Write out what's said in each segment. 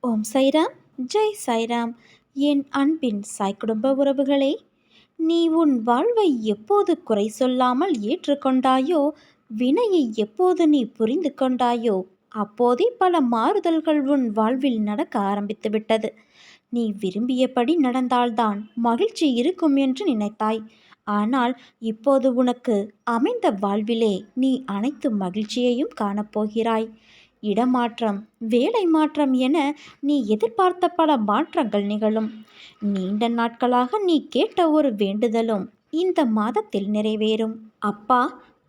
ஓம் சைராம், ஜெய் சாய்ராம். என் அன்பின் சாய் குடும்ப உறவுகளே, நீ உன் வாழ்வை எப்போது குறை சொல்லாமல் ஏற்றுக்கொண்டாயோ, வினையை எப்போது நீ புரிந்து கொண்டாயோ, அப்போதே பல மாறுதல்கள் உன் வாழ்வில் நடக்க ஆரம்பித்து விட்டது. நீ விரும்பியபடி நடந்தால்தான் மகிழ்ச்சி இருக்கும் என்று நினைத்தாய். ஆனால் இப்போது உனக்கு அமைந்த வாழ்விலே நீ அனைத்து மகிழ்ச்சியையும் காணப்போகிறாய். இடமாற்றம், வேலை மாற்றம் என நீ எதிர்பார்த்த பல மாற்றங்கள் நிகழும். நீண்ட நாட்களாக நீ கேட்ட ஒரு வேண்டுதலும் இந்த மாதத்தில் நிறைவேறும். அப்பா,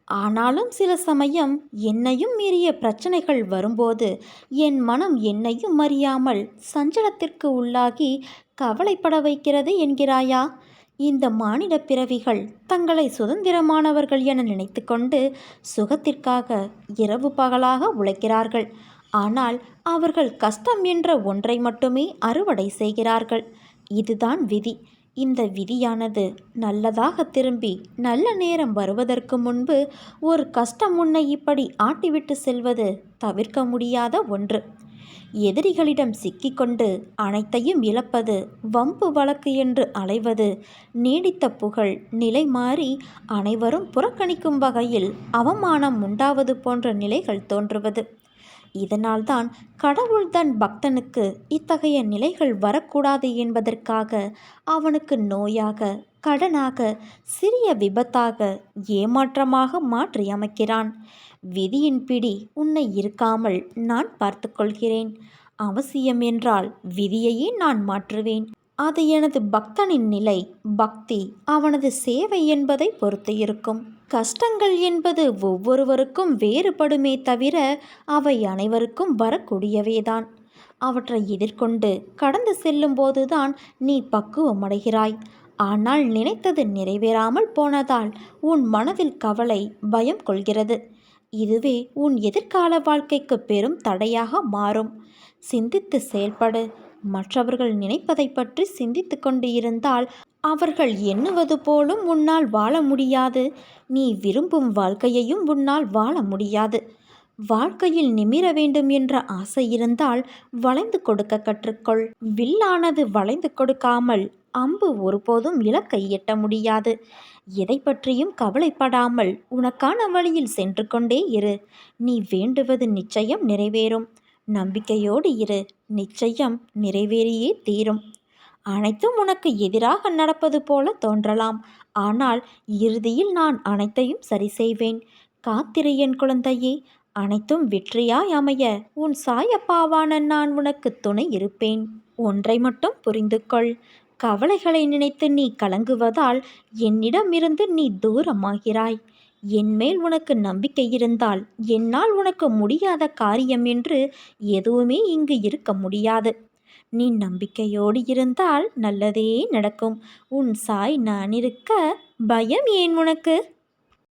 ஆனாலும் சில சமயம் என்னையும் மீறிய பிரச்சனைகள் வரும்போது என் மனம் என்னையும் அறியாமல் சஞ்சலத்திற்கு உள்ளாகி கவலைப்பட வைக்கிறது என்கிறாயா? இந்த மானிட பிறவிகள் தங்களை சுதந்திரமானவர்கள் என நினைத்து கொண்டு சுகத்திற்காக இரவு பகலாக உழைக்கிறார்கள். ஆனால் அவர்கள் கஷ்டம் என்ற ஒன்றை மட்டுமே அறுவடை செய்கிறார்கள். இதுதான் விதி. இந்த விதியானது நல்லதாக திரும்பி நல்ல நேரம் வருவதற்கு முன்பு ஒரு கஷ்டம் உன்னை இப்படி ஆட்டிவிட்டு செல்வது தவிர்க்க முடியாத ஒன்று. எதிரிகளிடம் சிக்கிக்கொண்டு அனைத்தையும் இழப்பது, வம்பு வழக்கு என்று அலைவது, நீடித்த புகழ் நிலை மாறி அனைவரும் புறக்கணிக்கும் வகையில் அவமானம் உண்டாவது போன்ற நிலைகள் தோன்றுவது. இதனால்தான் கடவுள் தன் பக்தனுக்கு இத்தகைய நிலைகள் வரக்கூடாது என்பதற்காக அவனுக்கு நோயாக, கடனாக, சிறிய விபத்தாக, ஏமாற்றமாக மாற்றி அமைக்கிறான். விதியின் பிடி உன்னை இருக்காமல் நான் பார்த்து கொள்கிறேன். அவசியம் என்றால் விதியையே நான் மாற்றுவேன். அது எனது பக்தனின் நிலை, பக்தி, அவனது சேவை என்பதை பொறுத்து இருக்கும். கஷ்டங்கள் என்பது ஒவ்வொருவருக்கும் வேறுபடுமே தவிர அவை அனைவருக்கும் வரக்கூடியவேதான். அவற்றை எதிர்கொண்டு கடந்து செல்லும்போதுதான் நீ பக்குவமடைகிறாய். ஆனால் நினைத்தது நிறைவேறாமல் போனதால் உன் மனதில் கவலை, பயம் கொள்கிறது. இதுவே உன் எதிர்கால வாழ்க்கைக்கு பெரும் தடையாக மாறும். சிந்தித்து செயல்படு. மற்றவர்கள் நினைப்பதை பற்றி சிந்தித்து கொண்டு இருந்தால் அவர்கள் எண்ணுவது போலும் உன்னால் வாழ முடியாது. நீ விரும்பும் வாழ்க்கையையும் உன்னால் வாழ முடியாது. வாழ்க்கையில் நிமிர வேண்டும் என்ற ஆசை இருந்தால் வளைந்து கொடுக்க கற்றுக்கொள். வில்லானது வளைந்து கொடுக்காமல் அம்பு ஒருபோதும் இலக்கை எட்ட முடியாது. எதை பற்றியும் கவலைப்படாமல் உனக்கான வழியில் சென்று கொண்டே இரு. நீ வேண்டுவது நிச்சயம் நிறைவேறும். நம்பிக்கையோடு இரு. நிச்சயம் நிறைவேறியே தீரும். அனைத்தும் உனக்கு எதிராக நடப்பது போல தோன்றலாம். ஆனால் இறுதியில் நான் அனைத்தையும் சரி செய்வேன். காத்திரு என் குழந்தையே. அனைத்தும் வெற்றியாய் அமைய உன் சாயப்பாவான நான் உனக்கு துணை இருப்பேன். ஒன்றை மட்டும் புரிந்து கொள். கவலைகளை நினைத்து நீ கலங்குவதால் என்னிடமிருந்து நீ தூரமாகிறாய். என்மேல் உனக்கு நம்பிக்கை இருந்தால் என்னால் உனக்கு முடியாத காரியம் என்று எதுவுமே இங்கு இருக்க முடியாது. நீ நம்பிக்கையோடு இருந்தால் நல்லதே நடக்கும். உன் சாய் நான் இருக்க பயம் ஏன் உனக்கு?